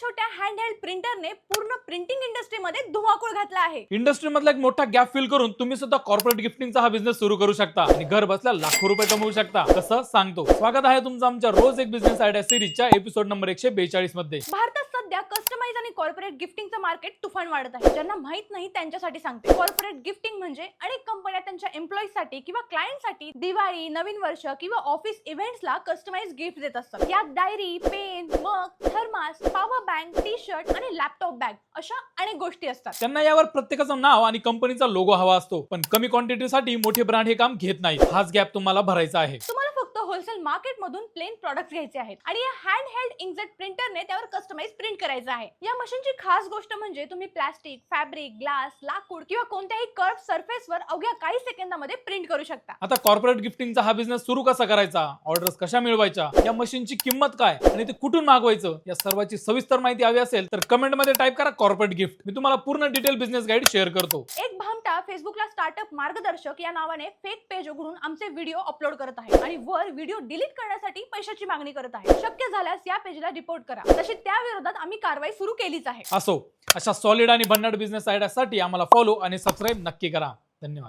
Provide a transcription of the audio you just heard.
छोट्या हँडहेल्ड प्रिंटरने पूर्ण प्रिंटिंग इंडस्ट्रीमध्ये धुमाकूळ घातला आहे. इंडस्ट्री मधला एक मोठा गॅप फिल करून तुम्ही सुद्धा कॉर्पोरेट गिफ्टिंगचा हा बिझनेस सुरू करू शकता आणि घर बसल्या लाखो रुपये कमवू शकता. कसं सांगतो. स्वागत आहे तुमचं आमच्या रोज एक बिझनेस आयडिया सिरीजच्या एपिसोड नंबर 142 मध्ये. भारतात सध्या कस्टमाइज आणि कॉर्पोरेट गिफ्टिंगचं मार्केट तुफान वाढत आहे. ज्यांना माहित नाही त्यांच्यासाठी सांगते. कॉर्पोरेट गिफ्टिंग म्हणजे अनेक कंपन्या त्यांच्या एम्प्लॉईजसाठी किंवा क्लायंटसाठी दिवाळी, नवीन वर्ष किंवा ऑफिस इव्हेंट्सला कस्टमाइज गिफ्ट देत असतात. यात डायरी, पेन, मग, thermos, power bank, T shirt आणि लॅपटॉप बॅग अशा अनेक गोष्टी असतात. त्यांना यावर प्रत्येकाचं नाव आणि कंपनीचा लोगो हवा असतो, पण कमी क्वांटिटीसाठी मोठे ब्रँड हे काम घेत नाहीत. हाच गॅप तुम्हाला भरायचा आहे. तुम्हाला फक्त होलसेल मार्केट मधून प्लेन प्रोडक्ट्स घ्यायचे आहेत आणि या हँडहेल्ड इंकजेट प्रिंटरने त्यावर कस्टमाइज प्रिंट करायचं आहे. या मशीनची खास गोष्ट म्हणजे तुम्ही प्लास्टिक, फॅब्रिक, ग्लास, लाकूड किंवा कोणत्याही कर्व सरफेसवर अवघ्या काही सेकंदामध्ये प्रिंट करू शकता. आता कॉर्पोरेट गिफ्टिंगचा हा बिझनेस सुरू कसा करायचा, ऑर्डर्स कशा मिळवायच्या, या मशीनची किंमत काय आणि ते कुठून मागवायचं, या सर्वाची सविस्तर माहिती हवी असेल तर कमेंट मध्ये टाइप करा कॉर्पोरेट गिफ्ट. मी तुम्हाला पूर्ण डिटेल बिझनेस गाईड शेअर करतो. एक भामटा फेसबुकला स्टार्टअप मार्गदर्शक या नावाने फेक पेज उघडून आमचे व्हिडिओ अपलोड करत आहे आणि वर व्हिडिओ डिलीट करण्यासाठी पैशाची मागणी करत आहे. शक्य झाल्यास या पेजला रिपोर्ट करा. तशी त्या विरोधात आम्ही कारवाई सुरू केलीच आहे. असो, अशा सॉलिड आणि भन्नाट बिझनेस आयडियासाठी आम्हाला फॉलो आणि सबस्क्राईब नक्की करा. धन्यवाद.